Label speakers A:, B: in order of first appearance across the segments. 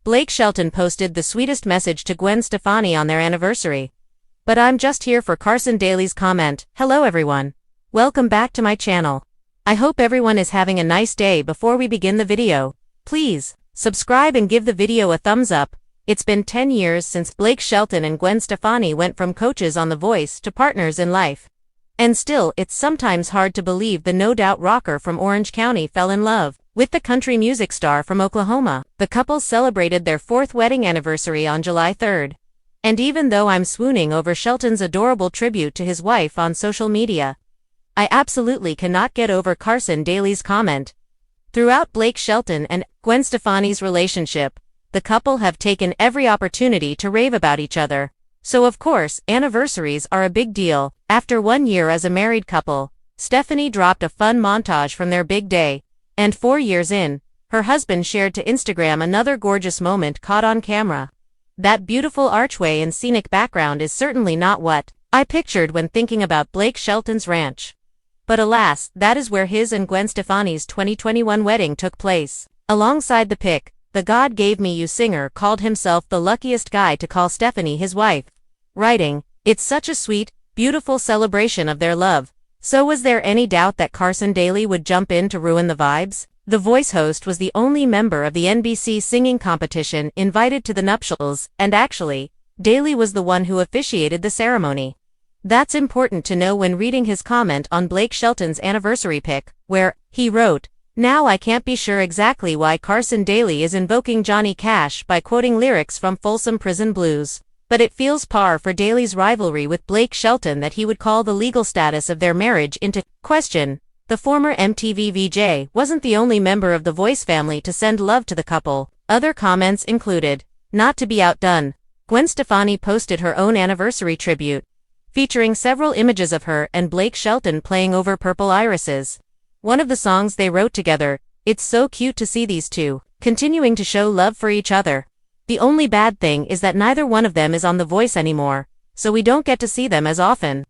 A: Blake Shelton posted the sweetest message to Gwen Stefani on their anniversary. But I'm just here for Carson Daly's comment. Hello everyone. Welcome back to my channel. I hope everyone is having a nice day. Before we begin the video, please subscribe and give the video a thumbs up. It's been 10 years since Blake Shelton and Gwen Stefani went from coaches on The Voice to partners in life. And still, it's sometimes hard to believe the no-doubt rocker from Orange County fell in love with the country music star from Oklahoma. The couple celebrated their 4th wedding anniversary on July 3rd. And even though I'm swooning over Shelton's adorable tribute to his wife on social media, I absolutely cannot get over Carson Daly's comment. Throughout Blake Shelton and Gwen Stefani's relationship, the couple have taken every opportunity to rave about each other. So of course, anniversaries are a big deal. After 1 year as a married couple, Stefani dropped a fun montage from their big day. And 4 years in, her husband shared to Instagram another gorgeous moment caught on camera. That beautiful archway and scenic background is certainly not what I pictured when thinking about Blake Shelton's ranch. But alas, that is where his and Gwen Stefani's 2021 wedding took place. Alongside the pic, the God Gave Me You singer called himself the luckiest guy to call Stefani his wife, writing, "It's such a sweet, beautiful celebration of their love." So was there any doubt that Carson Daly would jump in to ruin the vibes? The Voice host was the only member of the NBC singing competition invited to the nuptials, and actually, Daly was the one who officiated the ceremony. That's important to know when reading his comment on Blake Shelton's anniversary pic, where he wrote, "Now I can't be sure exactly why Carson Daly is invoking Johnny Cash by quoting lyrics from Folsom Prison Blues. But it feels par for Daly's rivalry with Blake Shelton that he would call the legal status of their marriage into question." The former MTV VJ wasn't the only member of the Voice family to send love to the couple. Other comments included, not to be outdone, Gwen Stefani posted her own anniversary tribute, featuring several images of her and Blake Shelton playing over purple irises. One of the songs they wrote together, "It's so cute to see these two continuing to show love for each other. The only bad thing is that neither one of them is on The Voice anymore, so we don't get to see them as often."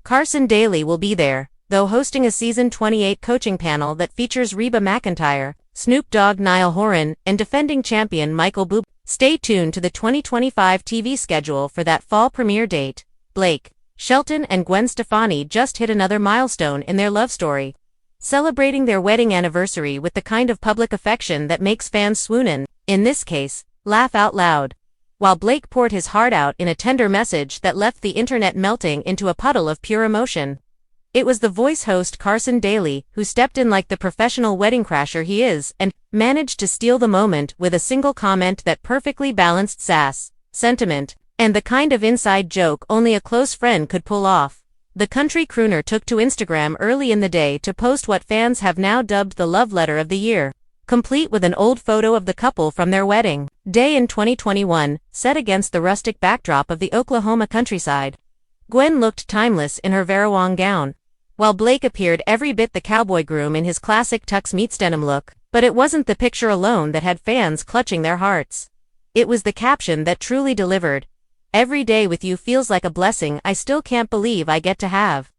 A: Carson Daly will be there, though, hosting a season 28 coaching panel that features Reba McEntire, Snoop Dogg, Niall Horan, and defending champion Michael Bublé. Stay tuned to the 2025 TV schedule for that fall premiere date. Blake Shelton and Gwen Stefani just hit another milestone in their love story, celebrating their wedding anniversary with the kind of public affection that makes fans swoon in this case, laugh out loud. While Blake poured his heart out in a tender message that left the internet melting into a puddle of pure emotion. It was the Voice host Carson Daly who stepped in like the professional wedding crasher he is and managed to steal the moment with a single comment that perfectly balanced sass, sentiment, and the kind of inside joke only a close friend could pull off. The country crooner took to Instagram early in the day to post what fans have now dubbed the love letter of the year, complete with an old photo of the couple from their wedding day in 2021, set against the rustic backdrop of the Oklahoma countryside. Gwen looked timeless in her Varawang gown, while Blake appeared every bit the cowboy groom in his classic tux meets denim look. But it wasn't the picture alone that had fans clutching their hearts. It was the caption that truly delivered. "Every day with you feels like a blessing I still can't believe I get to have."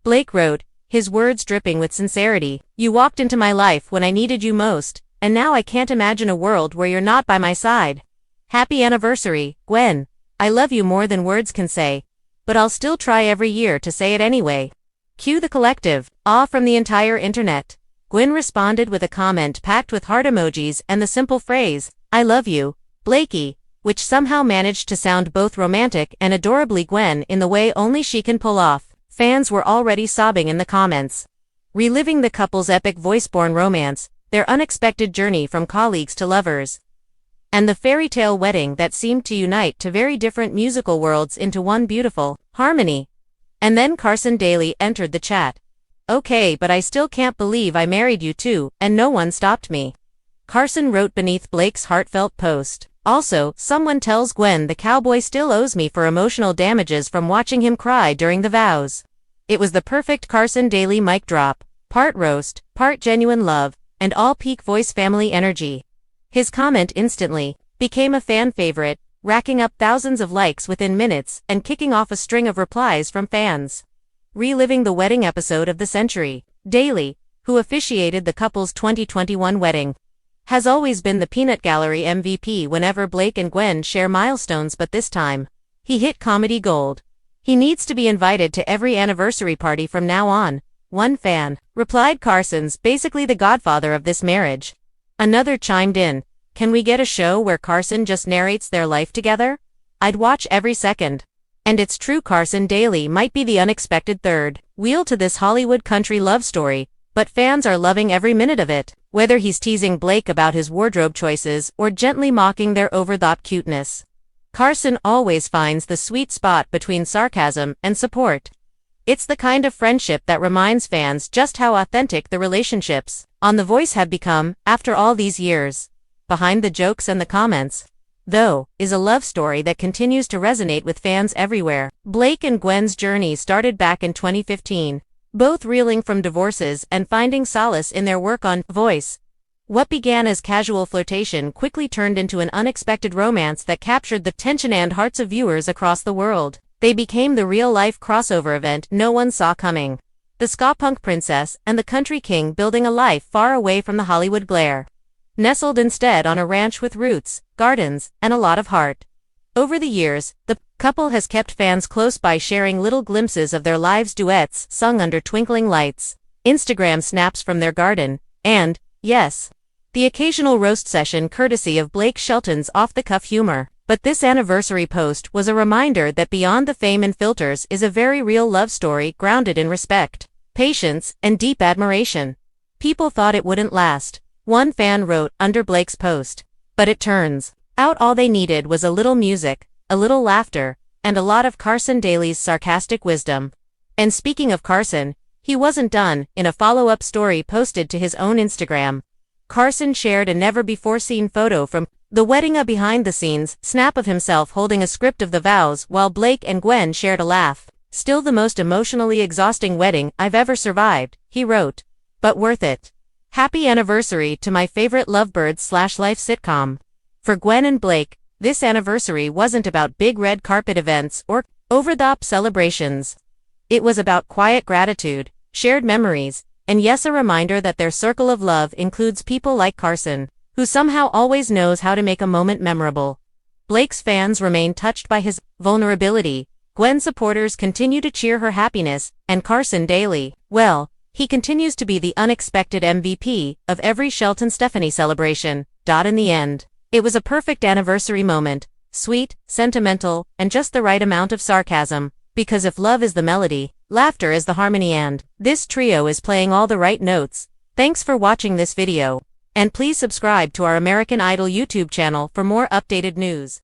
A: Blake wrote, his words dripping with sincerity, "You walked into my life when I needed you most, and now I can't imagine a world where you're not by my side. Happy anniversary, Gwen. I love you more than words can say, but I'll still try every year to say it anyway." Cue the collective awe from the entire internet. Gwen responded with a comment packed with heart emojis and the simple phrase, "I love you, Blakey," which somehow managed to sound both romantic and adorably Gwen in the way only she can pull off. Fans were already sobbing in the comments, reliving the couple's epic Voice-born romance, their unexpected journey from colleagues to lovers, and the fairy tale wedding that seemed to unite two very different musical worlds into one beautiful harmony. And then Carson Daly entered the chat. "Okay, but I still can't believe I married you too, and no one stopped me." Carson wrote beneath Blake's heartfelt post. Also, "Someone tells Gwen the cowboy still owes me for emotional damages from watching him cry during the vows." It was the perfect Carson Daly mic drop, part roast, part genuine love, and all peak Voice family energy. His comment instantly became a fan favorite, racking up thousands of likes within minutes and kicking off a string of replies from fans. Reliving the wedding episode of the century, Daly, who officiated the couple's 2021 wedding, has always been the peanut gallery MVP whenever Blake and Gwen share milestones, but this time, he hit comedy gold. He needs to be invited to every anniversary party from now on, one fan replied. Carson's basically the godfather of this marriage. Another chimed in, can we get a show where Carson just narrates their life together? I'd watch every second. And it's true, Carson Daly might be the unexpected third wheel to this Hollywood country love story, but fans are loving every minute of it, whether he's teasing Blake about his wardrobe choices or gently mocking their overthought cuteness. Carson always finds the sweet spot between sarcasm and support. It's the kind of friendship that reminds fans just how authentic the relationships on The Voice have become after all these years. Behind the jokes and the comments, though, is a love story that continues to resonate with fans everywhere. Blake and Gwen's journey started back in 2015, both reeling from divorces and finding solace in their work on Voice. What began as casual flirtation quickly turned into an unexpected romance that captured the attention and hearts of viewers across the world. They became the real-life crossover event no one saw coming. The ska-punk princess and the country king building a life far away from the Hollywood glare. Nestled instead on a ranch with roots, gardens, and a lot of heart. Over the years, the couple has kept fans close by, sharing little glimpses of their lives, duets sung under twinkling lights, Instagram snaps from their garden, and, yes, the occasional roast session courtesy of Blake Shelton's off-the-cuff humor. But this anniversary post was a reminder that beyond the fame and filters is a very real love story grounded in respect, patience, and deep admiration. People thought it wouldn't last, one fan wrote under Blake's post. But it turns out all they needed was a little music, a little laughter, and a lot of Carson Daly's sarcastic wisdom. And speaking of Carson, he wasn't done. In a follow-up story posted to his own Instagram, Carson shared a never-before-seen photo from the wedding, a behind-the-scenes snap of himself holding a script of the vows, while Blake and Gwen shared a laugh. Still the most emotionally exhausting wedding I've ever survived, he wrote. But worth it. Happy anniversary to my favorite lovebirds/life sitcom. For Gwen and Blake, this anniversary wasn't about big red carpet events or over-the-top celebrations. It was about quiet gratitude, shared memories, and yes, a reminder that their circle of love includes people like Carson, who somehow always knows how to make a moment memorable. Blake's fans remain touched by his vulnerability, Gwen's supporters continue to cheer her happiness, and Carson Daly, well, he continues to be the unexpected MVP of every Shelton Stefani celebration. In the end, it was a perfect anniversary moment, sweet, sentimental, and just the right amount of sarcasm, because if love is the melody, laughter is the harmony, and this trio is playing all the right notes. Thanks for watching this video. And please subscribe to our American Idol YouTube channel for more updated news.